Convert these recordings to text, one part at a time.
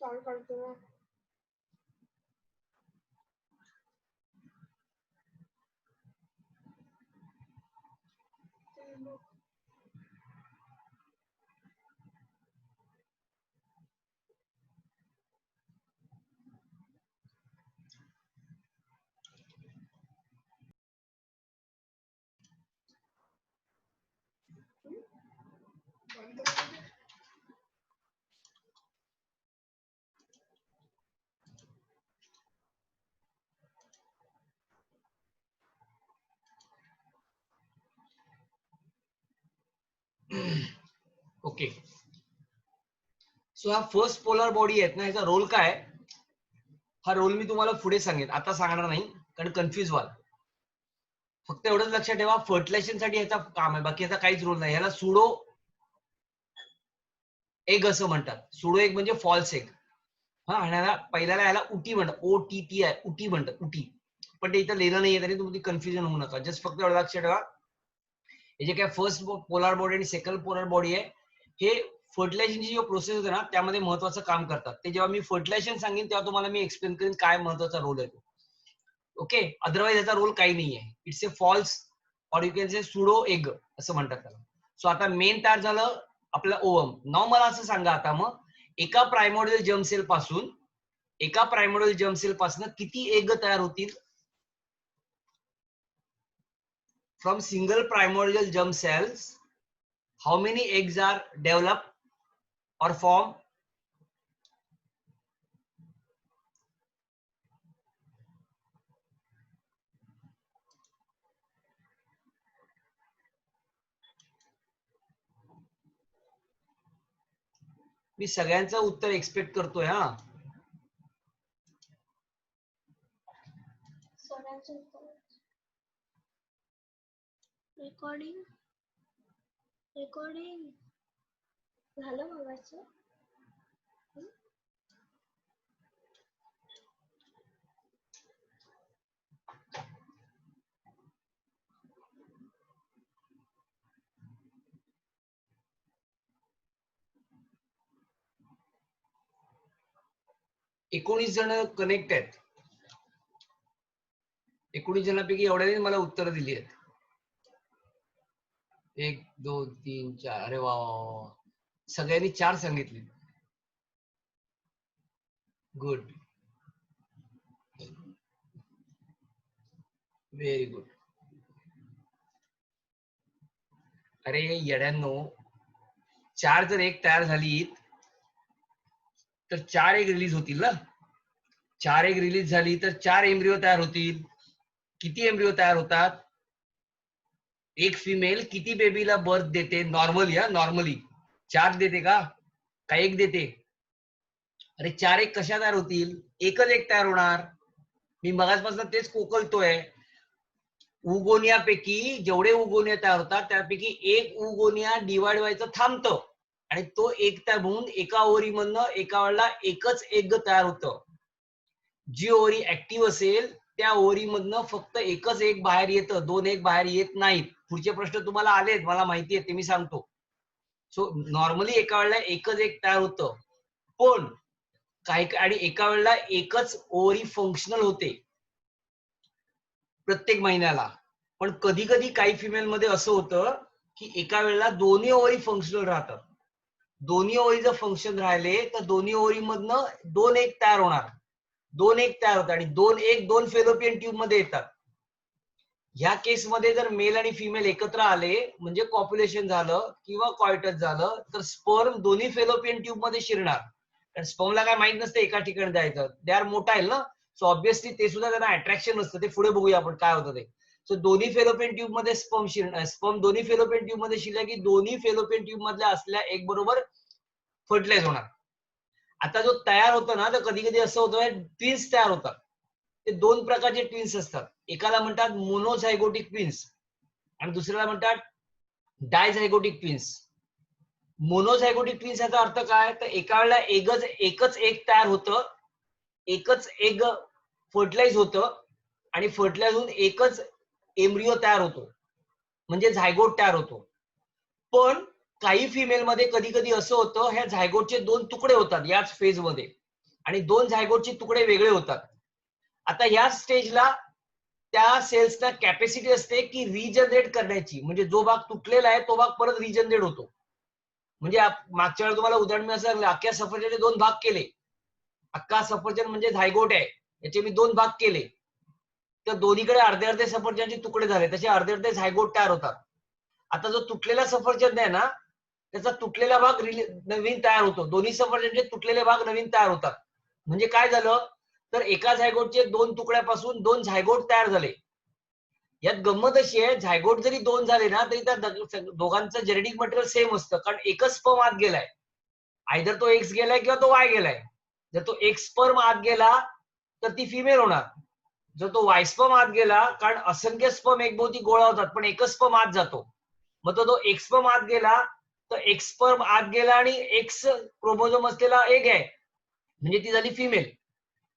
चालू करते हैं. ओके, सो हा फर्स्ट पोलर बॉडी आहेत ना, ह्याचा रोल काय? हा रोल मी तुम्हाला पुढे सांगेन, आता सांगणार नाही कारण कन्फ्युज व्हाल. फक्त एवढंच लक्षात ठेवा, फर्टिलायझेशन साठी ह्याचा काम आहे, बाकी ह्याचा काहीच रोल नाही. ह्याला सुडो एग असं म्हणतात. सुडो एग म्हणजे फॉल्स एग. हा, आणि ह्याला पहिल्याला ह्याला उटी म्हणतात, OTT आहे, उटी म्हणतात, उटी. पण ते इथं लिहिलं नाहीये, तरी तुम्ही कन्फ्युजन होऊ नका. जस्ट फक्त एवढं लक्षात ठेवा, हे जे काय फर्स्ट पोलर बॉडी आणि सेकंड पोलर बॉडी आहे, हे फर्टिलायझेशनची जो प्रोसेस होते ना, त्यामध्ये महत्वाचं काम करतात. ते जेव्हा मी फर्टिलायझेशन सांगेन तेव्हा तुम्हाला मी एक्सप्लेन करेन काय महत्वाचा रोल आहे. ओके, अदरवाईज याचा रोल काही नाहीये. It's a false or you can say pseudo egg असं म्हणतात त्याला. सो आता मेन तयार झालं आपला ओवम. नाव मला असं सांगा आता, मग एका प्रायमोडियल जर्म सेल पासून किती एग तयार होतील? From single primordial germ cells how many eggs are developed or formed? मी सगळ्यांचं उत्तर एक्सपेक्ट करतोय. हा, रेकॉर्डिंग झालं मगाचं. 19 जण कनेक्ट आहेत. 19 जणांपैकी एवढ्याने मला उत्तर दिली आहेत. 1 2 3 4. अरे वा, सगळ्यांनी 4 सांगितली. Good, very good. अरे येड्यांनो, 4 जर एक तयार झाली तर 4 एक रिलीज होतील ना. 4 एक रिलीज झाली तर 4 एम्ब्रिओ तयार होतील. किती एम्ब्रिओ तयार होतात? एक फिमेल किती बेबीला बर्थ देते नॉर्मली? नॉर्मली 4 देते का एक देते? अरे 4 एक कशा तयार होतील? एकच एक तयार होणार. मी मगाचपासून तेच कोकलतोय. उगोनियापैकी जेवढे उगोनिया तयार होतात त्यापैकी एक उगोनिया डिवाइड व्हायचं थांबतं आणि तो एक तयार होऊन एका ओव्हरीमधनं एका वेळेला एकच एग तयार होतं. जी ओव्हरी ऍक्टिव्ह असेल त्या ओव्हरीमधनं फक्त एकच एक बाहेर येतं, 2 एक बाहेर येत नाहीत. पुढचे प्रश्न तुम्हाला आलेत, मला माहिती आहे, ते मी सांगतो. सो नॉर्मली एका वेळेला एकच एक तयार होतं, पण काही आणि एका वेळेला एकच ओव्हरी फंक्शनल होते प्रत्येक महिन्याला. पण कधी कधी काही फिमेल मध्ये असं होतं की एका वेळेला दोन्ही ओव्हरी फंक्शनल राहतात. दोन्ही ओव्हरी जर फंक्शन राहिले तर दोन्ही ओव्हरी मधनं 2 एक तयार होणार, 2 एक तयार होतात आणि 2 एक 2 फेलोपियन ट्यूब मध्ये येतात. ह्या केसमध्ये जर मेल आणि फिमेल एकत्र आले म्हणजे कॉप्युलेशन झालं किंवा कॉयटस झालं तर स्पर्म दोन्ही फेलोपियन ट्यूब मध्ये शिरणार. कारण स्पर्मला काय माहित नसतं एका ठिकाणी जायचं, दे आर मोटाईल ना. सो ऑब्व्हियसली ते सुद्धा त्यांना अट्रॅक्शन नसतं. ते पुढे बघूया आपण काय होतं ते. सो दोन्ही फेलोपियन ट्यूब मध्ये स्पर्म शिरणार. स्पर्म दोन्ही फेलोपियन ट्यूब मध्ये शिरल्या की दोन्ही फेलोपियन ट्यूब मधल्या असल्या एक बरोबर फर्टिलाइज होणार. आता जो तयार होतो ना, तर कधी कधी असं होतं ट्विन्स तयार होतात. ते 2 प्रकारचे ट्विन्स असतात. एकाला म्हणतात मोनोझायगोटिक ट्विन्स आणि दुसऱ्याला म्हणतात डायझायगोटिक ट्विन्स. मोनोझायगोटिक ट्विन्स याचा अर्थ काय? तर एका वेळेला एकच एक तयार होतं, एकच एग फर्टिलाइज होतं आणि फर्टिलाइज होऊन एकच एम्ब्रिओ तयार होतो म्हणजे झायगोट तयार होतो. पण काही फिमेल मध्ये कधी कधी असं होतं, ह्या झायगोटचे दोन तुकडे होतात याच फेज मध्ये, आणि दोन झायगोटचे तुकडे वेगळे होतात. आता या स्टेजला त्या सेल्सना कॅपॅसिटी असते की रिजनरेट करण्याची, म्हणजे जो भाग तुटलेला आहे तो भाग परत रिजनरेट होतो. म्हणजे मागच्या वेळेला तुम्हाला उदाहरण मी असं सांगितलं, अख्ख्या सफरचंदचे दोन भाग केले, अख्खा सफरचंद म्हणजे झायगोट आहे, याचे मी दोन भाग केले, तर दोन्हीकडे अर्धे अर्धे सफरचंदचे तुकडे झाले, तसे अर्धे अर्धे झायगोट तयार होतात. आता जो तुटलेला सफरचंद आहे ना, त्याचा तुटलेला भाग नवीन तयार होतो, दोन्ही सफरचंदचे तुटलेले भाग नवीन तयार होतात. म्हणजे काय झालं, तर एका झायगोटचे दोन तुकड्यापासून दोन झायगोट तयार झाले. यात गंमत अशी आहे, झायगोट जरी दोन झाले ना तरी त्या दोघांचं जेनेटिक मटेरियल सेम असतं, कारण एकच स्पर्म आत गेलाय, आयदर तो एक्स गेलाय किंवा तो वाय गेलाय. जर तो एक्स स्पर्म आत गेला तर ती फिमेल होणार, जर तो वाय स्पर्म आत गेला, कारण असंख्य स्पर्म एकभोवती गोळा होतात पण एकच स्पर्म आत जातो, मग तो एक्स स्पर्म आत गेला तर एक्स स्पर्म आत गेला आणि एक्स क्रोमोझोम असलेला एक आहे, म्हणजे ती झाली फिमेल.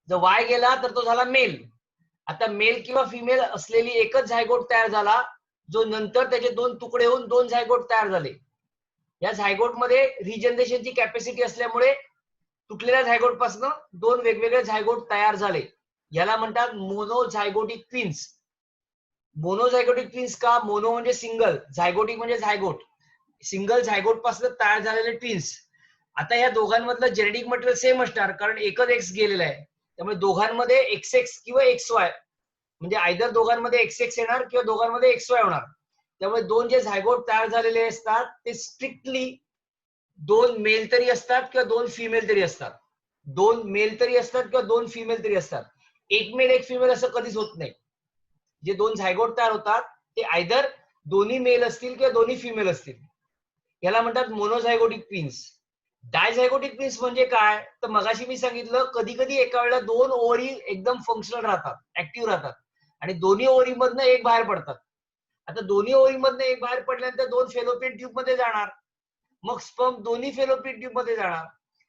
जर वाय गेला तर तो झाला मेल. आता मेल किंवा फिमेल असलेली एकच झायगोट तयार झाला, जो नंतर त्याचे दोन तुकडे होऊन दोन झायगोट तयार झाले. या झायगोट मध्ये रिजनरेशनची कॅपॅसिटी असल्यामुळे तुटलेल्या झायगोट पासून दोन वेगवेगळे झायगोट तयार झाले. याला म्हणतात मोनोझायगोटिक ट्विन्स. मोनोझायगोटिक ट्विन्स का? मोनो म्हणजे सिंगल, झायगोटिक म्हणजे झायगोट, सिंगल झायगोट पासून तयार झालेले ट्विन्स. आता या दोघांमधलं जेनेटिक मटेरियल सेम असणार, कारण एकच एक्स गेलेला आहे, त्यामुळे दोघांमध्ये एक्स एक्स किंवा एक्स वाय, म्हणजे आयदर दोघांमध्ये एक्स एक्स येणार किंवा दोघांमध्ये एक्स वाय होणार. त्यामुळे दोन जे झायगोट तयार झालेले असतात ते स्ट्रिक्टली दोन मेल तरी असतात किंवा दोन फिमेल तरी असतात, दोन मेल तरी असतात किंवा दोन फिमेल तरी असतात. एक मेल एक फिमेल असं कधीच होत नाही. जे दोन झायगोट तयार होतात ते आयदर दोन्ही मेल असतील किंवा दोन्ही फिमेल असतील, याला म्हणतात मोनोझायगोटिक ट्विन्स. डायझायगोटिक ट्विन्स म्हणजे काय, तर मगाशी मी सांगितलं कधी कधी एका वेळेला दोन ओव्हरी एकदम फंक्शनल राहतात, ऍक्टिव्ह राहतात, आणि दोन्ही ओव्हरी मधनं एक बाहेर पडतात. आता दोन्ही ओव्हरी मधनं एक बाहेर पडल्यानंतर दोन फेलोपियन ट्यूब मध्ये जाणार, मग स्पर्म दोन्ही फेलोपियन ट्यूब मध्ये जाणार,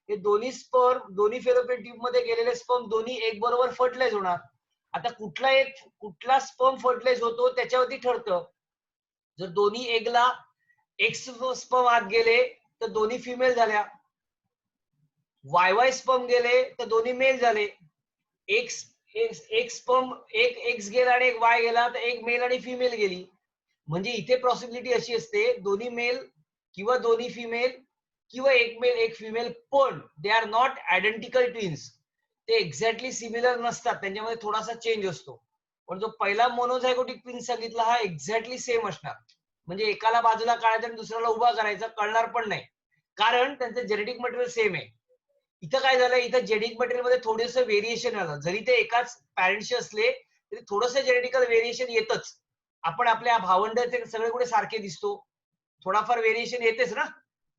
हे दोन्ही स्पर्म दोन्ही फेलोपियन ट्यूब मध्ये गेलेले स्पर्म दोन्ही एक बरोबर फर्टिलाइज होणार. आता कुठला स्पर्म फर्टिलाइज होतो त्याच्यावरती ठरतं. जर दोन्ही एगला एक्स स्पर्म आत गेले तर दोन्ही फिमेल झाल्या, वाय वाय स्पर्म गेले तर दोन्ही मेल झाले. एक स्पर्म एक एक्स गेला आणि एक वाय गेला तर एक मेल आणि फिमेल गेली. म्हणजे इथे पॉसिबिलिटी अशी असते, दोन्ही मेल किंवा दोन्ही फिमेल किंवा एक मेल एक फिमेल, पण they are not identical twins, ते एक्झॅक्टली सिमिलर नसतात, त्यांच्यामध्ये थोडासा चेंज असतो. पण जो पहिला मोनोझायगोटिक ट्विन्स सांगितला हा एक्झॅक्टली सेम असणार, म्हणजे एकाला बाजूला काढायचा आणि दुसऱ्याला उभा करायचा, कळणार पण नाही, कारण त्यांचं जेनेटिक मटेरियल सेम आहे. इथं काय झालं, इथं जेनेटिक मटेरियल मध्ये थोडंसं व्हेरिएशन आलं, जरी ते एकाच पॅरेंटचे असले तरी थोडंसं जेनेटिकल व्हेरिएशन येतच. आपण आपल्या भावंड ते सगळे कुठे सारखे दिसतो, थोडाफार व्हेरिएशन येतेच ना,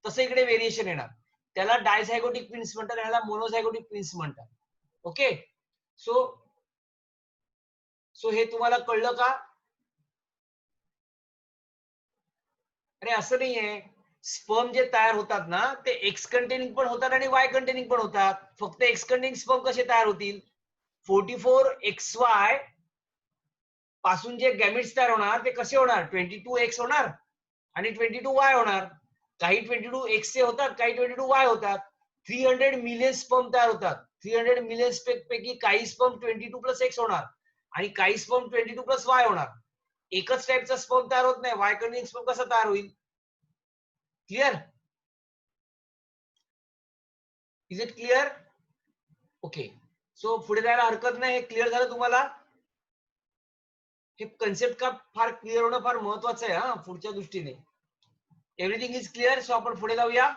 तसं इकडे व्हेरिएशन येणार. त्याला डायझायगोटिक ट्विन्स म्हणतात, याला मोनोझायगोटिक ट्विन्स म्हणतात. ओके, सो सो हे तुम्हाला कळलं का? अरे असं नाहीये, स्पर्म जे तयार होतात ना ते एक्स कंटेनिंग पण होतात आणि वाय कंटेनिंग पण होतात. फक्त एक्स कंटेनिंग स्पर्म कसे तयार होतील, 44XY पासून जे गॅमेट्स तयार होणार ते कसे होणार, 22X होणार आणि 22Y होणार. काही 22X चे होतात, काही 22Y होतात. 300 मिलियन स्पर्म तयार होतात. 300 मिलियन पैकी काही स्पर्म 22+X होणार आणि काही स्पर्म 22+Y होणार. एकच टाईपचा स्पर्म तयार होत नाही, वाय कंटेनिंग स्पर्म कसा तयार होईल? Clear? Is it clear? Okay, so पुढे जायला हरकत नाही. हे क्लिअर झालं तुम्हाला? हे कन्सेप्ट का फार क्लिअर होणं फार महत्वाचं आहे हा पुढच्या दृष्टीने. एव्हरीथिंग इज क्लिअर, सो आपण पुढे जाऊया.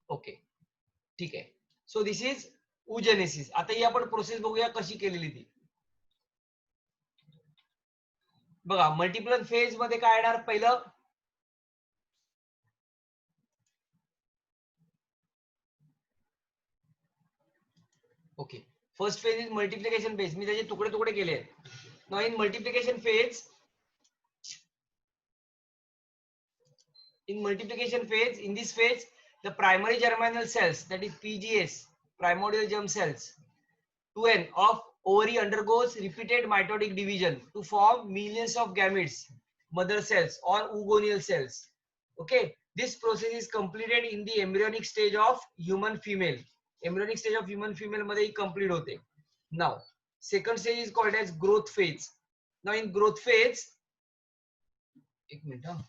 ओके, ठीक आहे. So this is oogenesis. आता ही आपण प्रोसेस बघूया कशी केलेली ती. बघा, मल्टिपल फेज मध्ये काय येणार, पहिलं okay, first phase is multiplication phase. मी त्याचे तुकडे तुकडे केले आहेत. Now in multiplication phase, in this phase the primary germinal cells, that is PGS, primordial germ cells, 2n of ovary undergoes repeated mitotic division to form millions of gametes, mother cells or oogonial cells. Okay, this process is completed in the embryonic stage of human female. Embryonic stage of human female मध्ये complete होते. Now, second stage is called as growth phase. Now, in growth phase, एक minute हा.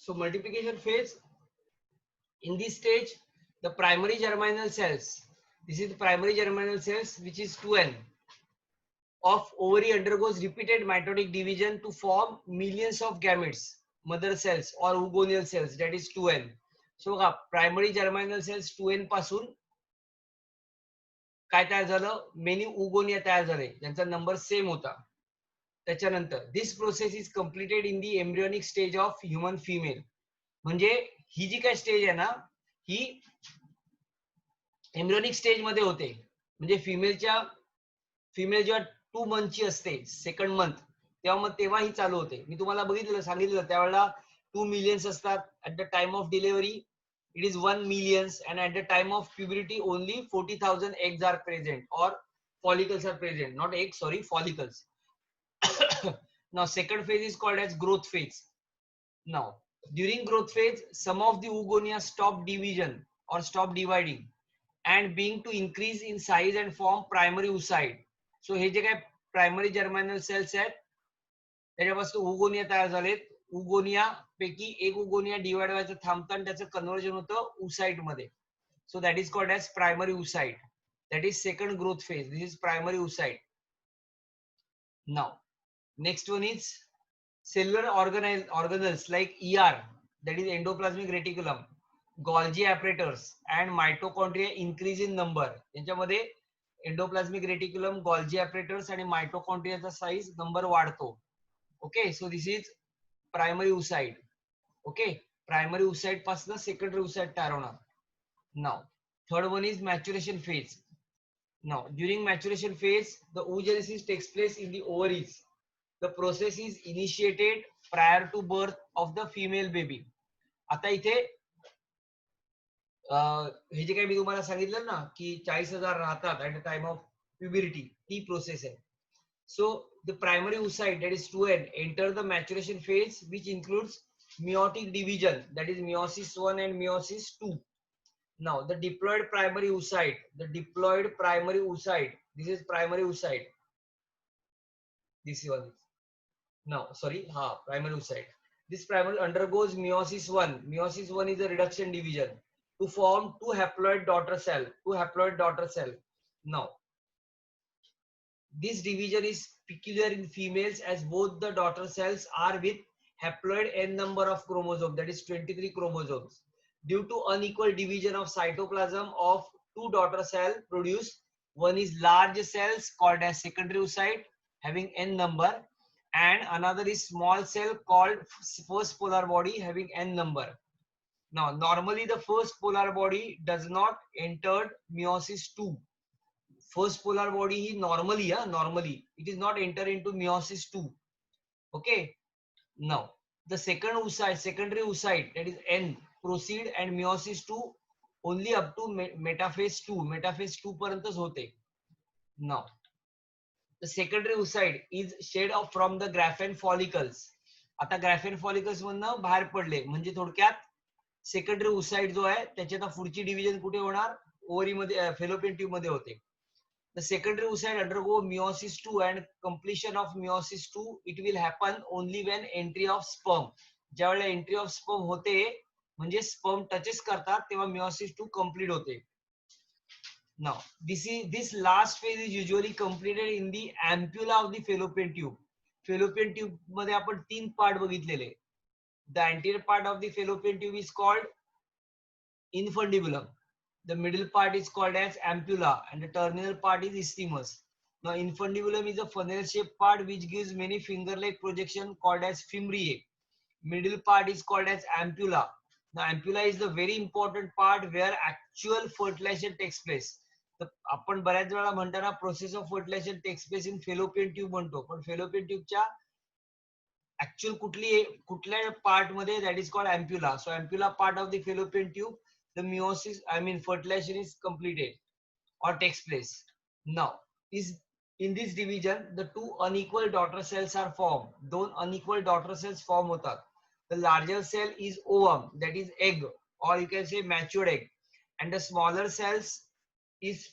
So multiplication phase. In this stage, the primary germinal cells, this is the primary germinal cells, which is 2n, of ovary undergoes repeated mitotic division to form millions of gametes, mother cells or oogonial cells, that is 2n. So primary germinal cells 2n पासून काय तयार झालं, many oogonia तयार झाले, ज्यांचा number same होता. त्याच्यानंतर this process is completed in the embryonic stage of human female. म्हणजे ही जी काय स्टेज आहे ना, ही एम्ब्रियोनिक स्टेज मध्ये होते. म्हणजे फिमेल जेव्हा 2 मंथची असते, सेकंड मंथ, तेव्हा ही चालू होते. मी तुम्हाला सांगितलं त्यावेळेला 2 मिलियन्स असतात. At the time of delivery it is 1 millions, and at the time of puberty only 40,000 eggs are present, or follicles are present, not eggs, sorry, follicles. Now second phase is called as growth phase. Now during growth phase, some of the oogonia stop division or stop dividing and being to increase in size and form primary oocyte. So हे जे काय primary germinal cells आहेत, त्याच्यापासून oogonia तयार झालेत. उगोनिया पैकी एक उगोनिया divide व्हायचं थांबतं आणि त्याचं कन्वर्जन होतं oocyte मध्ये. So that is called as primary oocyte. That is second growth phase. This is primary oocyte. Now next one is cellular organelles like ER, that is endoplasmic reticulum, Golgi apparatus and mitochondria increase in number. यांच्यामध्ये endoplasmic reticulum, Golgi apparatus आणि मायटोकॉन्ड्रियाचा size number वाढतो. Okay, so this is primary oocyte. Okay, primary oocyte पासून secondary oocyte तयार होणार. Now third one is maturation phase. Now, during maturation phase, the oogenesis takes place in the ovaries. The process is initiated prior to birth of the female baby. आता इथे हे जे काही मी तुम्हाला सांगितलं ना की 40,000 राहतात at the time of puberty, ती प्रोसेस आहे. So the primary oocyte, that is 2n, enter the maturation phase which includes meiotic division, that is meiosis 1 and meiosis 2. Now the diploid primary oocyte, this is primary oocyte. This one is now primary oocyte. This primary undergoes meiosis 1. Meiosis 1 is a reduction division to form two haploid daughter cell. Now this division is peculiar in females as both the daughter cells are with haploid n number of chromosomes, that is 23 chromosomes. Due to unequal division of cytoplasm of two daughter cell produced, one is large cells called as secondary oocyte having n number, and another is small cell called first polar body having n number. Now normally the first polar body does not enter meiosis 2. First polar body he normally it is not enter into meiosis 2. Okay, now the secondary oocyte, that is n, proceed and meiosis 2 only up to metaphase 2 पर्यंतच होते. Now the secondary oocyte is shed off from the Graafian follicles. आता Graafian follicles मधनं बाहेर पडले म्हणजे थोडक्यात secondary oocyte जो आहे त्याची आता पुढची डिव्हिजन कुठे होणार, ओव्हरी मध्ये, फेलोपियन ट्यूब मध्ये होते. The secondary oocyte undergo meiosis 2 and completion of meiosis 2 it will happen only when entry of sperm. ज्यावेळेला entry of sperm होते म्हणजे sperm touches करतात तेव्हा meiosis 2 complete होते. Now this last phase is usually completed in the ampulla of the fallopian tube. Fallopian tube मध्ये आपण 3 part बघितलेले. The anterior part of the fallopian tube is called infundibulum. The middle part is called as ampulla and the terminal part is isthmus. Now infundibulum is a funnel shaped part which gives many finger like projection called as fimbriae. Middle part is called as ampulla. Now ampulla is the very important part where actual fertilization takes place. तर आपण बऱ्याच वेळा म्हणताना process of fertilisation text place in fallopian tube म्हणतो, पण fallopian ट्यूबच्या actual कुठल्या part मध्ये, that is called ampulla. So ampulla part of the fallopian tube, the fertilization is completed or takes place. Now in this division the two unequal daughter cells are formed. दोन unequal daughter cells form होतात. The larger cell is ovum, that is egg, or you can say matured egg, and the smaller cells is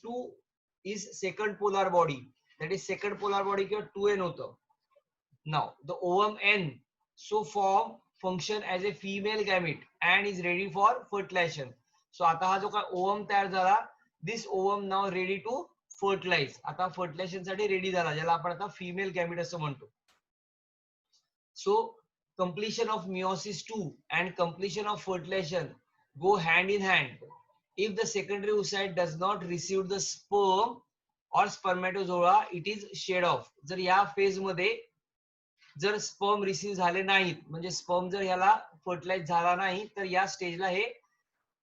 second polar body, that is second polar body किंवा 2n होतं. Now the ovum N so function as a female gamete and is ready for fertilization. So आता हा जो काय ovum तयार झाला, this ovum now ready to fertilize. आता fertilization साठी रेडी झाला, ज्याला आपण आता female gamete असं म्हणतो. So completion of meiosis 2 and completion of fertilization go hand in hand. If the secondary oocyte does not receive the sperm or spermatozoa, it is shed off. जर या phase मध्ये जर स्पर्म रिसीव्ह झाले नाहीत, म्हणजे sperm जर ह्याला fertilise झाला नाही, तर या स्टेजला हे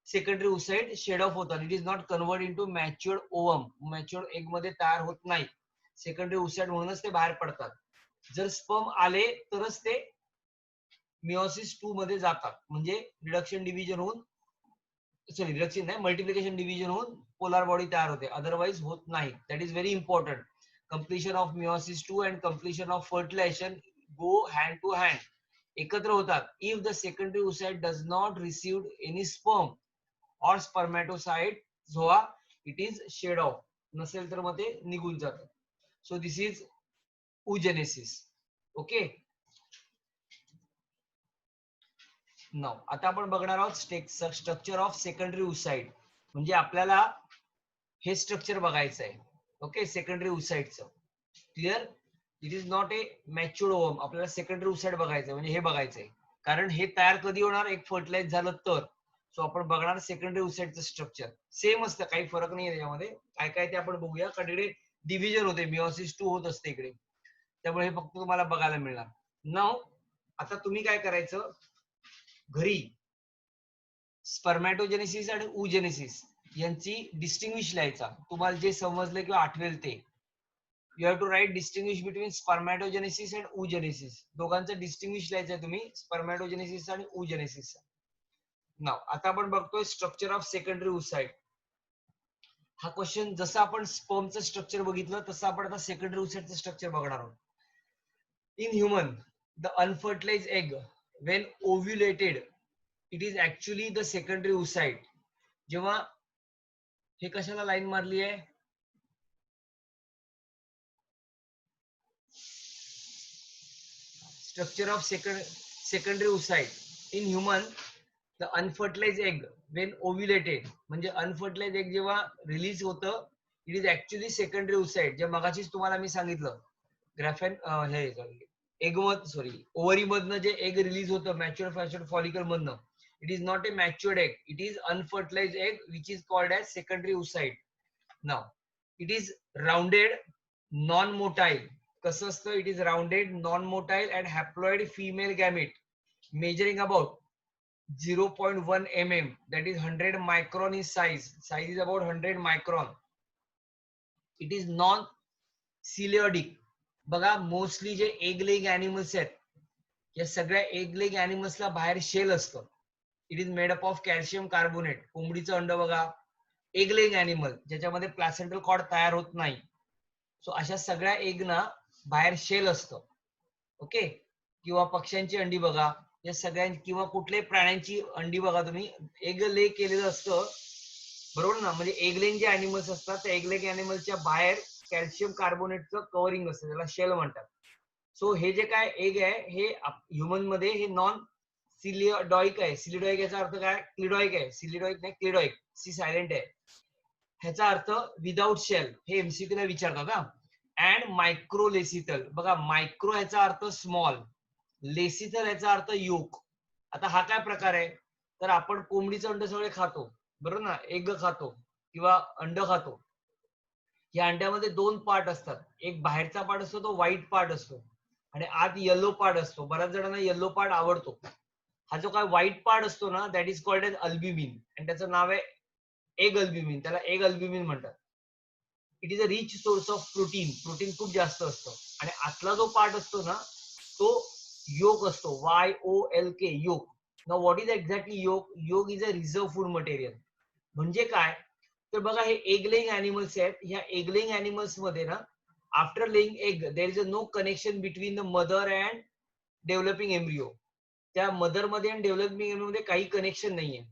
सेकंडरी oocyte शेड ऑफ होतात. It is not convert into matured ovum, matured egg मध्ये तयार होत नाही. सेकंडरी oocyte म्हणूनच ते बाहेर पडतात. जर स्पर्म आले तरच ते मिओसिस 2 मध्ये जातात, म्हणजे रिडक्शन डिव्हिजन होऊन, रिडक्शन नाही, मल्टिप्लिकेशन डिव्हिजन होऊन पोलार बॉडी तयार होते, अदरवाइज होत नाही. That is very important. Completion of meiosis 2 and completion of fertilisation go hand to hand, एकत्र होतात. If the secondary oocyte does not receive any sperm or spermatozoa, it is shed off. नसेल तर मग ते निघून जातात. So this is oogenesis. Okay. Now आता आपण बघणार आहोत स्ट्रक्चर ऑफ सेकंडरी oocyte. म्हणजे आपल्याला हे स्ट्रक्चर बघायचं आहे. ओके, सेकंडरी oocyteचं. Clear? It is not a matured ovum. आपल्याला सेकंडरी oocyte बघायचं म्हणजे हे बघायचंय, कारण हे तयार कधी होणार, एक फर्टिलाइज झालं तर. सो आपण बघणार सेकंडरी ओसाइटचं स्ट्रक्चर सेम असतं, काही फरक नाही त्याच्यामध्ये. काय काय ते आपण बघूया, कारण इकडे डिव्हिजन होते, मिओसिस 2 होत असते इकडे, त्यामुळे हे फक्त तुम्हाला बघायला मिळणार. नाव आता तुम्ही काय करायचं, घरी स्पर्मॅटोजेनेसिस आणि oogenesis यांची डिस्टिंग्विश लिहायचा. तुम्हाला जे समजले किंवा आठवेल ते. You have to write distinguish between spermatogenesis and oogenesis. दोघांचं डिस्टिंग्विश लिहायचं तुम्ही, स्पर्मॅटोजेनेसिस आणि oogenesis. नाव आता आपण बघतोय स्ट्रक्चर ऑफ सेकंडरी oocyte. हा क्वेश्चन जसं आपण स्पर्मचं स्ट्रक्चर बघितलं तसं आपण आता सेकंडरी oocyteचं स्ट्रक्चर बघणार आहोत. In human the unfertilized egg when ovulated it is actually the secondary oocyte. जेव्हा हे कशाला लाईन मारली आहे, structure of secondary oocyte. In human the unfertilized egg when ovulated, म्हणजे अनफर्टिलाइज्ड एग जेव्हा रिलीज होतं, it is actually secondary oocyte. जे मगाशीच तुम्हाला मी सांगितलं, ग्राफेन हे एग ओव्हरी मधनं जे एग रिलीज होतं मॅच्युअर फॉलिकल मधनं, it is not a matured egg, it is unfertilised egg which is called as secondary oocyte. Now it is rounded non motile. कसं असतं, it is rounded non motile and haploid female gamete measuring about 0.1 mm, that is 100 micron in size is about 100 micron. It is non ciliodic. बघा mostly जे egg leg animals आहेत, या सगळ्या egg leg एनिमल्सला बाहेर shell असतं. It is made up of calcium carbonate. कोंबडीचं अंड बघा, egg leg animal ज्याच्यामध्ये प्लॅसेंटल कॉर्ड तयार होत नाही. सो अशा सगळ्या एगना बाहेर शेल असतं. ओके, किंवा पक्ष्यांची अंडी बघा, या सगळ्या किंवा कुठल्याही प्राण्यांची अंडी बघा तुम्ही, एग ले केलेलं असतं, बरोबर ना. म्हणजे एग लेग जे अॅनिमल्स असतात त्या एग लेग अॅनिमलच्या बाहेर कॅल्शियम कार्बोनेटचं कव्हरिंग असतं, त्याला शेल म्हणतात. सो हे जे काय एग आहे हे ह्युमन मध्ये हे नॉन सिलिडॉइक आहे. सिलिडॉइक याचा अर्थ काय, क्लिडॉइक आहे, सिलिडॉइक नाही क्लिडॉइक, सी सायलेंट आहे. ह्याचा अर्थ विदाउट शेल, हे एमसीक्यू ला विचारतात हा. अँड मायक्रोलेसिथल, बघा मायक्रो ह्याचा अर्थ स्मॉल, लेसिथल याचा अर्थ योक. आता हा काय प्रकार आहे, तर आपण कोंबडीचं अंड सगळे खातो, बरोबर ना, एग खातो किंवा अंड खातो. या अंड्यामध्ये दोन पार्ट असतात, एक बाहेरचा पार्ट असतो तो व्हाईट पार्ट असतो आणि आत येलो पार्ट असतो. बऱ्याच जणांना येलो पार्ट आवडतो. हा जो काय व्हाईट पार्ट असतो ना, that is called age albumin, आणि त्याचं नाव आहे एग अल्ब्युमिन, त्याला एग अल्ब्युमिन म्हणतात. It is a rich source of protein, protein खूप जास्त असतं. आणि आतला जो पार्ट असतो ना तो योक असतो, YOLK, yolk. Now what is exactly yolk? Yolk is a reserve food material. म्हणजे काय, तर बघा हे एग लेइंग एनिमल्स आहेत, ह्या एग लेइंग एनिमल्स मध्ये ना after laying egg there is a no connection between the mother and developing embryo. त्या मदर मध्ये आणि डेव्हलपिंग एम्ब्रियो मध्ये काही कनेक्शन नाहीये.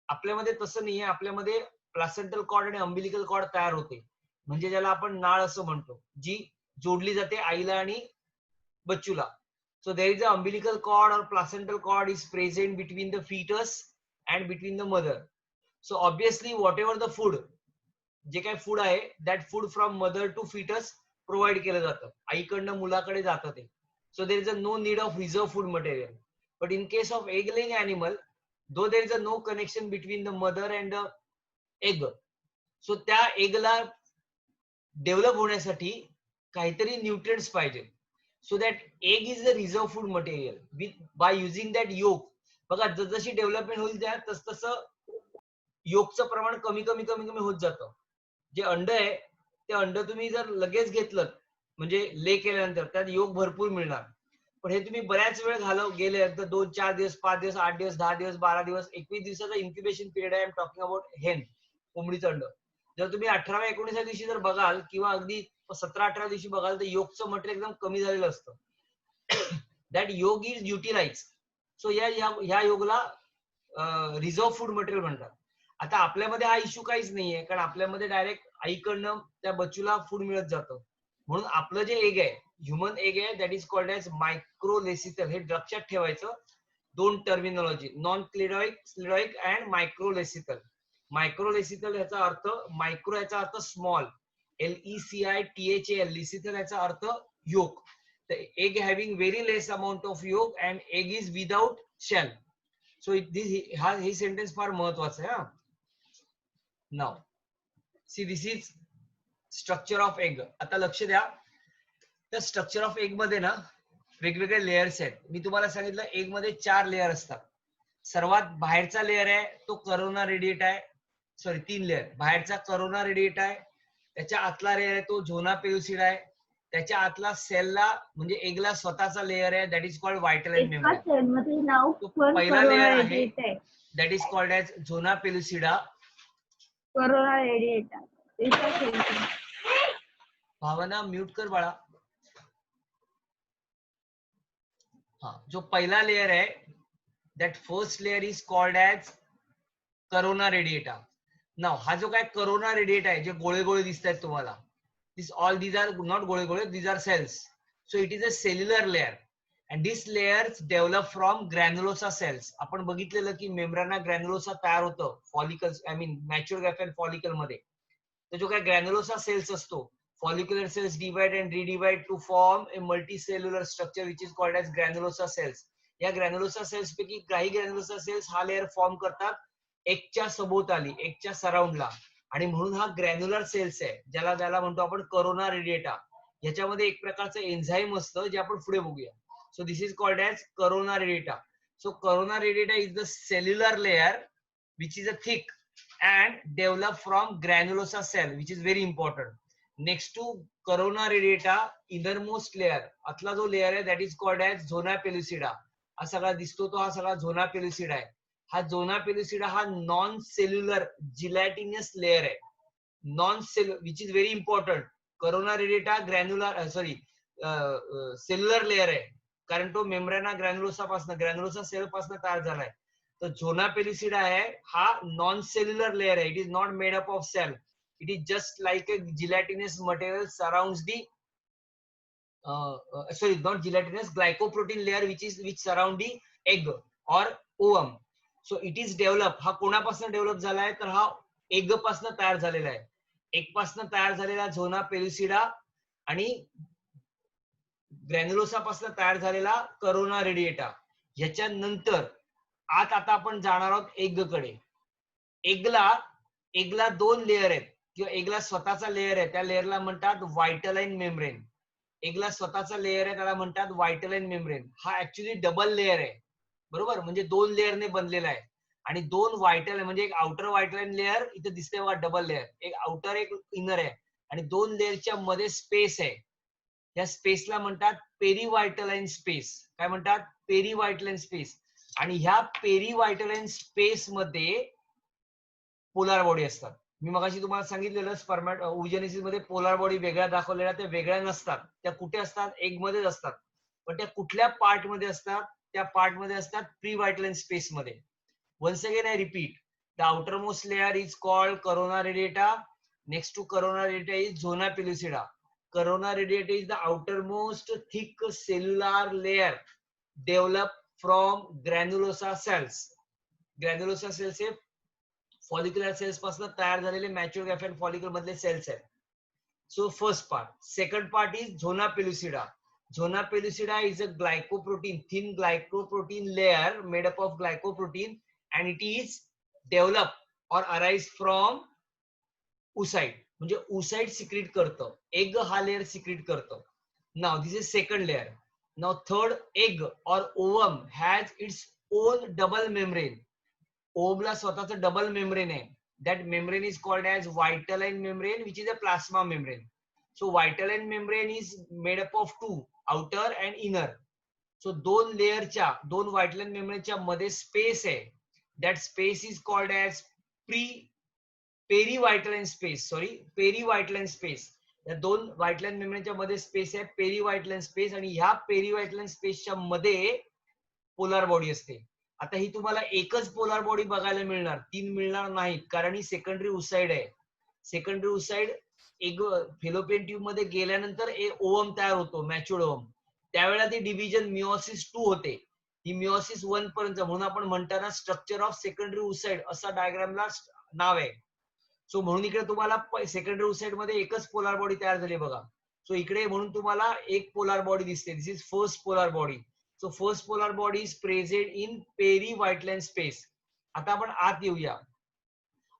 आपल्यामध्ये तसं नाहीये. आपल्यामध्ये प्लासेंटल कॉर्ड आणि अम्बिलिकल कॉर्ड तयार होते, म्हणजे ज्याला आपण नाळ असं म्हणतो, जी जोडली जाते आईला आणि बच्चूला. So there is a umbilical cord or placental cord is present between the fetus and between the mother. So obviously whatever the food, जे काय फूड आहे, that food from mother to fetus provide केलं जातं, आईकडनं मुलाकडे जातं ते. So there is a no need of reserve food material. But in case of egg laying animal, though there is a no connection between the mother and the egg, so त्या एगला develop होण्यासाठी काहीतरी nutrients पाहिजे. So that egg is the reserve food material with by using that yolk. बघा जशी development होईल त्या तस तसं योकचं प्रमाण कमी कमी कमी कमी होत जातं. जे अंड आहे ते अंड तुम्ही जर लगेच घेतलं म्हणजे ले केल्यानंतर त्यात योग भरपूर मिळणार. पण हे तुम्ही बऱ्याच वेळ गेल्यानंतर 2-4 दिवस, 5 दिवस, 8 दिवस, 10 दिवस, 12 दिवस, 21 दिवसाचा इन्क्युबेशन पिरियड आहे. आय एम टॉकिंग अबाउट हेन, कोंबडीचं अंड. जर तुम्ही 18व्या 19व्या दिवशी जर बघाल किंवा अगदी 17-18 दिवशी बघाल तर योगचं मटेरियल एकदम कमी झालेलं असतं. दॅट योग इज युटिलाइज. सो या योगला रिझर्व फूड मटेरियल म्हणतात. आता आपल्यामध्ये हा इश्यू काहीच नाहीये, कारण आपल्यामध्ये डायरेक्ट आईकडनं त्या बच्चूला फूड मिळत जातं. म्हणून आपलं जे एग आहे, ह्युमन एग आहे, दॅट इज कॉल्ड एज मायक्रोलेसिथल. हे लक्षात ठेवायचं. दोन टर्मिनॉलॉजी, नॉन क्लिडॉइक अँड मायक्रोलेसिथल. मायक्रोलेसिथल याचा अर्थ, मायक्रो याचा अर्थ स्मॉल, LECITHAL, लेसिथल याचा अर्थ yoke. The egg having very less amount of yolk and egg is without shell. So ही सेंटेन्स फार महत्वाचं आहे. Now see this is structure of egg. आता लक्ष द्या, त्या स्ट्रक्चर ऑफ एग मध्ये ना वेगवेगळे लेयर्स आहेत. मी तुम्हाला सांगितलं एग मध्ये 4 लेयर असतात. सर्वात बाहेरचा लेयर आहे तो करोना रेडिएट आहे. Sorry 3 layer. बाहेरचा करोना रेडिएट आहे, त्याच्या आतला लेयर आहे तो झोना पेलुसिड आहे, त्याच्या आतला सेलला म्हणजे एगला स्वतःचा लेयर आहे that is called vitelline एका मेम्ब्रेन. सेल मध्ये नाव तो पण पहिला करोना लेयर आहे रेडिएट आहे. That is called as zona pellucida. Corona radiate आहे एका सेल. भावना म्यूट कर बाळा. हा, जो पहिला लेयर आहे that first layer is called as corona radiata. Now हा जो काय corona radiata आहे, जे गोळे गोळे दिसत आहेत तुम्हाला, these are not गोळे गोळे, these are cells. So it is a cellular layer and these layers develop from granulosa cells. आपण बघितलेलं की मेम्ब्राना ग्रॅन्युलोसा तयार होतं follicles, I mean mature follicle मध्ये. तर जो काय ग्रॅन्युलोसा सेल्स असतो, follicular cells divide and redivide to form a multicellular structure which is called as granulosa cells. या ग्रॅन्युलोसा सेल्स पैकी काही ग्रॅन्युलोसा सेल्स हा लेअर फॉर्म करतात एकच्या सभोवताली, एकच्या सराउंडला, आणि म्हणून हा ग्रॅन्युलर सेल्स आहे, ज्याला म्हणतो आपण करोना रेडिएटा. याच्यामध्ये एक प्रकारचं एन्झाईम असतं जे आपण पुढे बघूया. So this is called as corona radiata. So corona radiata is the cellular layer which is a thick and develop from granulosa cell, which is very important. Next to corona radiata, innermost layer, आतला जो layer आहे that is called as zona pellucida. हा सगळा दिसतो तो हा सगळा झोना pellucida आहे. हा झोना पेलुसिडा हा नॉन सेल्युलर जिलॅटिनियस लेअर आहे. Non cellular which is very important. Corona radiata granular sorry cellular layer आहे, कारण तो मेम्ब्राना ग्रॅन्युलोसा सेल पासून तयार झालाय. तो झोना पेलुसिडा आहे हा नॉन सेल्युलर लेअर आहे. It is not made up of cell. It is just like a gelatinous material surrounds the sorry, not gelatinous, glycoprotein layer which surround the egg or ovum. So it is developed. हा कोणापासून develop झालाय तर हा egg पासून तयार झालेला आहे. Egg पासून तयार झालेला झोना पेलुसिडा आणि ग्रॅन्युलोसा पासून तयार झालेला करोना रेडिएटा. याच्यानंतर आता आपण जाणार आहोत एग कडे. एगला 2 लेअर आहेत किंवा एगला स्वतःचा लेअर आहे, त्या लेअरला म्हणतात व्हायटलाइन मेम्ब्रेन. एगला स्वतःचा लेअर आहे त्याला म्हणतात व्हायटलाइन मेम्ब्रेन. हा ऍक्च्युली डबल लेअर आहे, बरोबर, म्हणजे 2 लेअरने बनलेला आहे. आणि 2 व्हायटल म्हणजे एक आउटर व्हायटलाइन लेअर इथे दिसते बघा, डबल लेअर, एक आउटर एक इनर आहे, आणि 2 लेअरच्या मध्ये स्पेस आहे. या स्पेसला म्हणतात पेरीव्हायटलाइन स्पेस. काय म्हणतात? पेरीव्हायटलाइन स्पेस. आणि ह्या पेरीव्हायटलाइन स्पेस मध्ये पोलार बॉडी असतात. मी मगाशी तुम्हाला सांगितलेलं ओजेनेसिस मध्ये पोलार बॉडी वेगळ्या दाखवलेल्या, त्या वेगळ्या नसतात. त्या कुठे असतात? एग मध्येच असतात. पण त्या कुठल्या पार्ट मध्ये असतात? त्या पार्ट मध्ये असतात प्री-व्हायटलाइन स्पेस मध्ये. Once again I repeat, the outermost layer is called corona radiata. Next to corona radiata is zona pellucida. Corona radiata is the outermost thick cellular layer develop from granulosa cells. Granulosa cells हे follicular cells पासून तयार झालेले mature follicle मधले cells आहेत. So first part. Second part is zona pellucida. Zona pellucida is a glycoprotein, thin glycoprotein layer made up of glycoprotein, and it is developed or arise from oocyte. म्हणजे oocyte secrete करतं, egg हा layer secrete करतं. Now this is second layer. Now third, egg or ovum has its own double membrane. ओवमला स्वतःचं double membrane आहे. That membrane is called as vitelline membrane which is a plasma membrane. So vitelline membrane is made up of 2, outer and inner. So 2 लेअरच्या, 2 vitelline मेम्ब्रेनच्या मध्ये space आहे. That space is called as perivitelline space. Sorry, पेरीव्हायटलाइन space. या 2 vitelline मेम्ब्रेनच्या मध्ये space आहे पेरीव्हायटलाइन space, आणि ह्या पेरीव्हायटलाइन स्पेसच्या मध्ये पोलार बॉडी असते. आता ही तुम्हाला एकच पोलार बॉडी बघायला मिळणार, 3 मिळणार नाहीत, कारण ही सेकंडरी उसाइड आहे. सेकंडरी उसाइड एग फेलोपियन ट्यूब मध्ये गेल्यानंतर ओवम तयार होतो, मॅच्युअर्ड ओवम. त्यावेळेला ती डिव्हिजन मिओसिस 2 होते. ही मिओसिस 1 पर्यंत, म्हणून आपण म्हणताना स्ट्रक्चर ऑफ सेकंडरी उसाइड असा डायग्रामला नाव आहे. सो म्हणून इकडे तुम्हाला सेकंडरी उसाइड मध्ये एकच पोलार बॉडी तयार झाली बघा. सो इकडे म्हणून तुम्हाला एक पोलार बॉडी दिसते. This is first polar body. So first polar body is present in perivitelline space. आता आपण आत येऊया.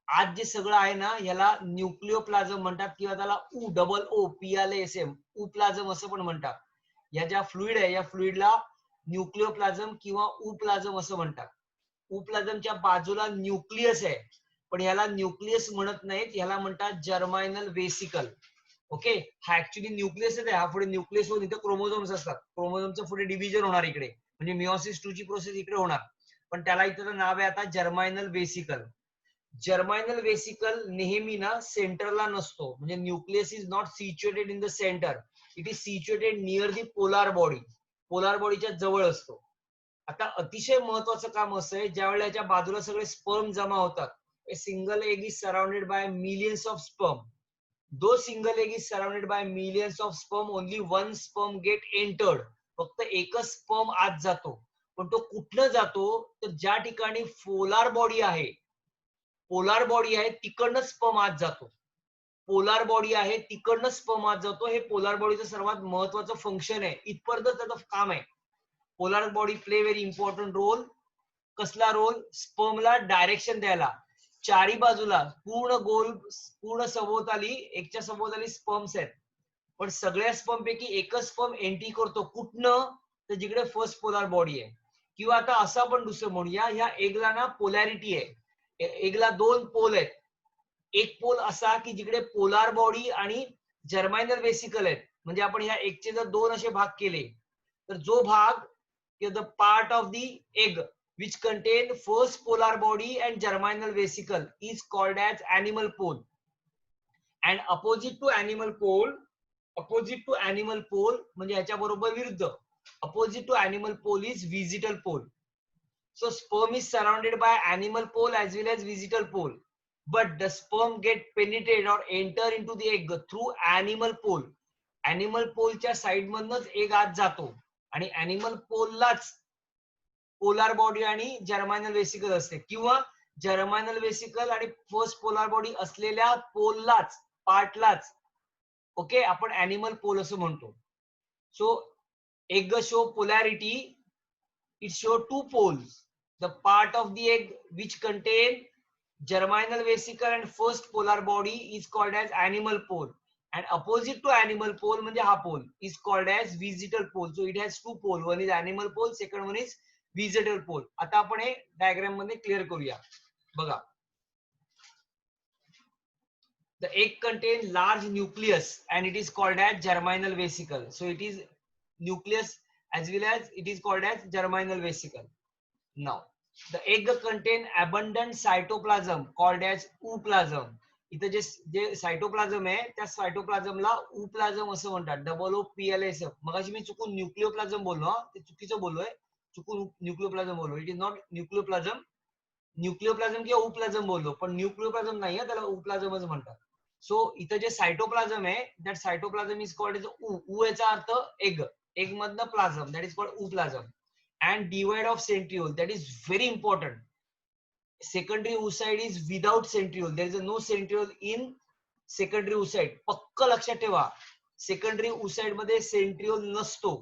आज जे सगळं आहे ना याला न्यूक्लिओप्लाझम म्हणतात किंवा त्याला UOOPLASM उप्लाझम असं पण म्हणतात. या ज्या फ्लुइड आहे या फ्लुइडला न्यूक्लिओप्लाझम किंवा उप्लाझम असं म्हणतात. उप्लाझमच्या बाजूला न्यूक्लियस आहे पण याला न्यूक्लियस म्हणत नाहीत, याला म्हणतात जर्मायनल वेसिकल. ओके, हा ऍक्च्युली न्यूक्लियस आहे. हा पुढे न्यूक्लियस होऊन इथे क्रोमोझोम्स असतात. क्रोमोझोमचं पुढे डिव्हिजन होणार इकडे, म्हणजे मिओसिस 2 ची प्रोसेस इकडे होणार. पण त्याला इथं नाव आहे आता जर्मायनल वेसिकल. जर्मायनल वेसिकल नेहमी ना सेंटरला नसतो, म्हणजे nucleus is not situated in the centre, it is situated near the polar body. Polar बॉडीच्या जवळ असतो. आता अतिशय महत्वाचं काम असं आहे, ज्या वेळेला याच्या बाजूला सगळे स्पर्म जमा होतात, a single egg is surrounded by millions of sperm. Though single egg is surrounded by millions of sperm, only one sperm get entered. फक्त एकच स्पर्म आत जातो. पण तो कुठनं जातो तर ज्या ठिकाणी पोलार बॉडी आहे, पोलार बॉडी आहे तिकडनं स्पर्म आत जातो. पोलार बॉडी आहे तिकडनं स्पर्म आत जातो. हे पोलार बॉडीचं सर्वात महत्वाचं फंक्शन आहे. इथपर्यंत त्याचं काम आहे. Polar body play very important role. कसला रोल? स्पर्मला डायरेक्शन द्यायला. चारी बाजूला पूर्ण गोल, पूर्ण सभोवताली, एकच्या सभोवताली स्पर्म्स आहेत, पण सगळ्या स्पर्म पैकी एकच स्पर्म एंट्री करतो. कुठनं तर जिकडे फर्स्ट पोलार बॉडी आहे. किंवा आता असं आपण दुसरं म्हणूया, ह्या एगला ना पोलॅरिटी आहे. एगला दोन पोल आहेत. एक पोल असा की जिकडे पोलार बॉडी आणि जर्मायनल वेसिकल आहेत. म्हणजे आपण ह्या एगचे जर दोन असे भाग केले तर जो भाग the part of the egg which contain first polar body and germinal vesicle is called as animal pole. And opposite to animal pole म्हणजे याच्या बरोबर विरुद्ध, opposite to animal pole is vegetal pole. So sperm is surrounded by animal pole as well as vegetal pole, but the sperm get penetrate or enter into the egg through animal pole. Animal pole च्या side मधनच egg आत जातो आणि animal पोललाच polar body आणि जर्मायनल vesicle असते, किंवा germinal vesicle आणि first polar body असलेल्या पोललाच, पार्टलाच ओके आपण अॅनिमल पोल असं म्हणतो. So egg show polarity, it show two poles. The part of the egg which contain germinal vesicle and first polar body is called as animal pole, and opposite to animal pole म्हणजे हा pole is called as vegetal pole. So it has two pole, one is animal pole, second one is vegetal pole. आता आपण हे diagram मध्ये clear करूया. बघा, the egg contain large nucleus and it is called as germinal vesicle. So it is nucleus as well as it is called as germinal vesicle. Now the egg contain abundant cytoplasm called as ooplasm. इथे जे cytoplasm आहे त्या सायटोप्लाझमला ओप्लाझम असं म्हणतात, OOPLASM. मगाशी मी चुकून nucleoplasm बोललो, ते चुकीचं बोललोय, चुकून न्यूक्लिओप्लाझम बोललो. It is not nucleoplasm, nucleoplasm किंवा ओप्लाझम बोललो, पण न्यूक्लिओप्लाझम नाही आहे, त्याला ओप्लाझमच म्हणतात. सो इथं जे सायटोप्लाझम आहे that cytoplasm is called as ऊ याचा अर्थ एग, एग मधनं plasm, that is called ooplasm. And divide of centriole, that is very important. Secondary oocyte is without centriole, there is no centriole in secondary oocyte. पक्क लक्षात ठेवा, secondary oocyte मध्ये centriole नसतो,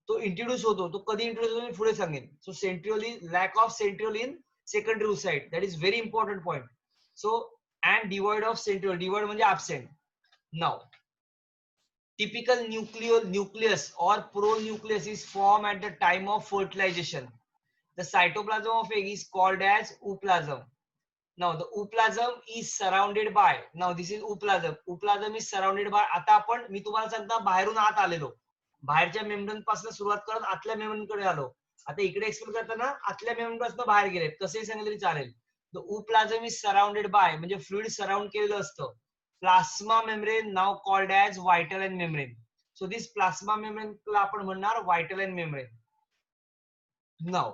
तो इंट्रोड्यूस होतो. तो कधी इंट्रोड्यूस होतो मी पुढे सांगेन. So centriole is lack of centriole in secondary oocyte, that is very important point. So and devoid of centriole, devoid म्हणजे absent. Now typical nucleus or pronucleus is formed at the time of fertilization. The cytoplasm of egg is called as ooplasm. Now the ooplasm is surrounded by, now this is ooplasm. Ooplasm is surrounded by, आता आपण मी तुम्हाला सांगता बाहेरून आत आलेलो, बाहेरच्या membrane पासून सुरुवात करत आतल्या मेम्ब्रेन कडे आलो. आता इकडे एक्सप्लेन करताना आतल्या मेम्ब्रेन पासून बाहेर गेले, कसेही सांगितले तरी चालेल. The ooplasm is surrounded by म्हणजे फ्लुइड सराउंड केलेलं असतं. Plasma membrane now called as vitelline membrane. So this plasma membrane ला आपण म्हणणार vitelline membrane. Now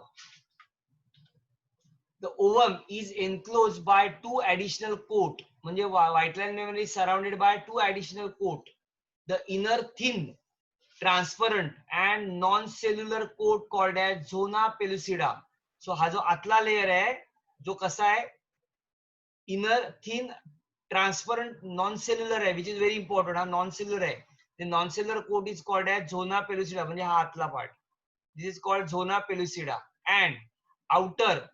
the ovum is enclosed by two additional coat. म्हणजे vitelline membrane is surrounded by two additional coat. The inner thin, transparent and non-cellular coat called as zona pellucida. So हा जो आतला layer आहे जो कसा आहे, inner thin, transparent, non cellular आहे, which is very important. हा नॉन सेल्युलर आहे. Non cellular coat is called as zona pellucida, म्हणजे हा आतला part. This is called zona pellucida. And outer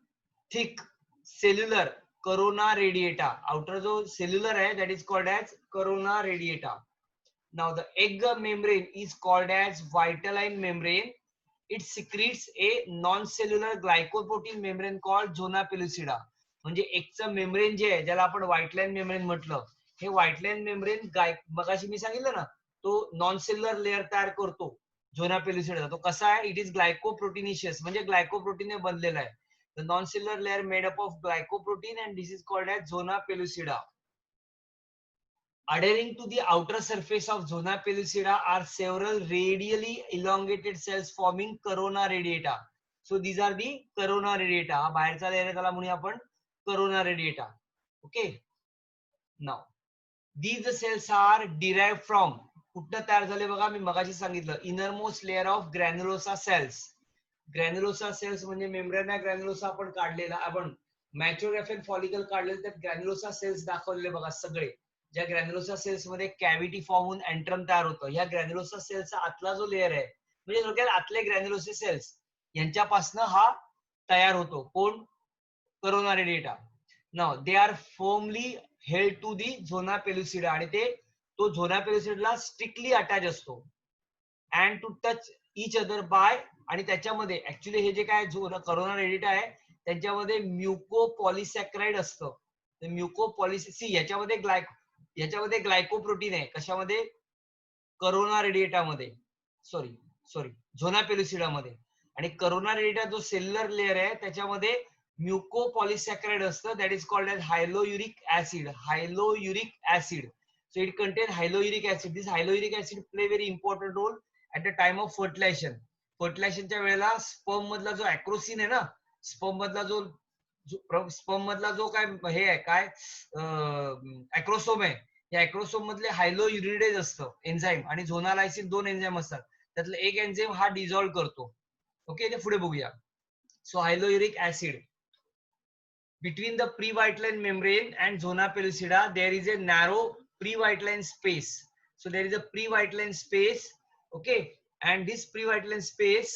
thick cellular corona radiata. Outer जो cellular है, that is called as corona radiata. Now the egg membrane is called as vitelline membrane. It secretes a non-cellular glycoprotein membrane called zona pellucida. म्हणजे एगचं membrane जे आहे ज्याला आपण व्हाईटलाईन membrane म्हटलं, हे व्हाईटलाईन membrane मगाशी मी सांगितलं ना, तो नॉन सेल्युलर लेअर तयार करतो झोना पेल्युसिडा. तो कसा आहे? इट इज ग्लायकोप्रोटीनिशियस, म्हणजे ग्लायकोप्रोटीनने बनलेला आहे. The non cellular layer made up of glycoprotein and this is called as zona pellucida. Adhering to the outer surface of zona pellucida are several radially elongated cells forming corona radiata. So these are the corona radiata. हा बाहेरचा layer त्याला म्हणूया आपण corona radiata. Okay. Now these cells are derived from, कुठं तयार झाले बघा, मी मगाशी सांगितलं, innermost layer of granulosa cells. Granulosa cells म्हणजे मेम्ब्रेना ग्रॅन्युलोसा आपण काढलेला, आपण मॅच्युरेफेन फॉलिकल काढलेले, त्यात ग्रॅन्युलोसा सेल्स दाखवलेले बघा सगळे. ज्या ग्रॅन्युलोसा सेल्स मध्ये कॅव्हिटी फॉर्म होऊन एंट्रम तयार होतं, ह्या ग्रॅन्युलोसा सेल्सचा आतला जो लेअर आहे, म्हणजे थोडक्यात आतले ग्रॅन्युलोसा सेल्स यांच्यापासून हा तयार होतो. कोण? Corona radiata. Now they are firmly held to the zona pellucida, आणि ते तो झोना पेल्युसिडाला स्ट्रिक्टली अटॅच असतो. And to touch each other by, आणि त्याच्यामध्ये ऍक्च्युली हे जे काय करोना रेडिएटा आहे त्यांच्यामध्ये म्युको पॉलिसॅक्राइड असतं. म्युको पॉलिसी, याच्यामध्ये ग्लायकोप्रोटीन आहे. कशामध्ये? करोना रेडिएटामध्ये, सॉरी झोना पेल्युसिडा मध्ये. आणि करोना रेडिएटा जो सेल्युलर लेअर आहे त्याच्यामध्ये म्युको पॉलिसॅक्राइड असतं, that is called as hyaluronic acid. Hyaluronic acid. So it contains hyaluronic acid. This hyaluronic acid play very important role at the time of fertilization. फर्टिलायझेशनच्या वेळेला sperm मधला जो अॅक्रोसिन आहे ना, sperm मधला जो काय हे आहे काय अॅक्रोसोम आहे, या अॅक्रोसोम मधले हायलोयुरिडेज असतं एन्झाईम, आणि झोनालायसिन 2 एन्झाईम असतात. त्यातलं एक एन्झाईम हा डिझॉल्व्ह करतो. ओके, ते पुढे बघूया. So hyaluronic acid. Between the pre-vitelline membrane and zona pellucida there is a narrow pre-vitelline space. So there is a pre-vitelline space, okay, and this pre-vitelline space,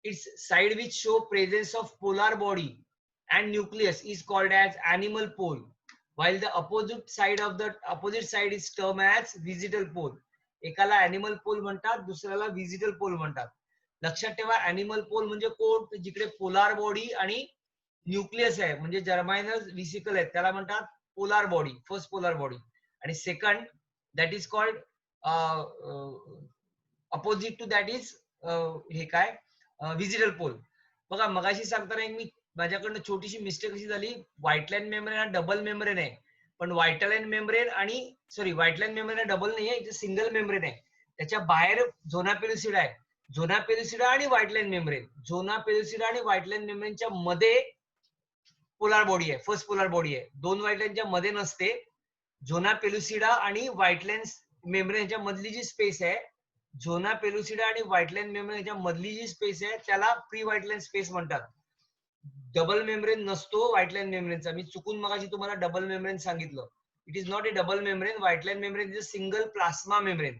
its side which show presence of polar body and nucleus is called as animal pole, while the opposite side is termed as vegetal pole. एकाला animal pole म्हणतात, दुसऱ्याला vegetal pole म्हणतात. लक्षात ठेवा, animal pole म्हणजे कोण? जिकडे polar body आणि न्यूक्लियस आहे, म्हणजे जर्माइनल व्हिसिकल आहे, त्याला म्हणतात polar body, first polar body. आणि second that is called opposite to that is हे काय व्हिजिटल पोल. बघा मगाशी सांगताना मी माझ्याकडनं छोटीशी मिस्टेक कशी झाली, व्हाईटलाईन मेम्ब्रेन हा डबल मेम्ब्रेन आहे, पण व्हाईटलाईन मेम्ब्रेन आणि व्हाईटलाईन मेम्ब्रेन हा डबल नाही आहे, इथे सिंगल मेम्ब्रेन आहे. त्याच्या बाहेर झोना पेल्युसिडा आहे. झोना पेल्युसिडा आणि व्हाईटलाईन मेम्ब्रेन, झोना पेल्युसिडा आणि व्हाईटलाईन मेम्ब्रेनच्या मध्ये पोलार बॉडी आहे, फर्स्ट पोलार बॉडी आहे. दोन व्हाईटलाईनच्या मध्ये नसते. झोना पेल्युसिडा आणि व्हाईटलाईन मेम्ब्रेनच्या मधली जी स्पेस आहे, झोना पेल्युसिडा आणि व्हाईटलाईन मेम्ब्रेनच्या मधली जी स्पेस आहे त्याला प्री व्हाईटलाईन स्पेस म्हणतात. डबल मेम्ब्रेन नसतो व्हाईटलाईन मेम्ब्रेनचा. मी चुकून मगाशी तुम्हाला डबल मेम्ब्रेन सांगितलं. It is not a double membrane. Vitelline membrane is a single plasma membrane.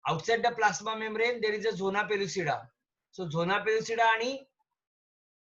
Outside the plasma membrane there is a zona pellucida. So zona pellucida आणि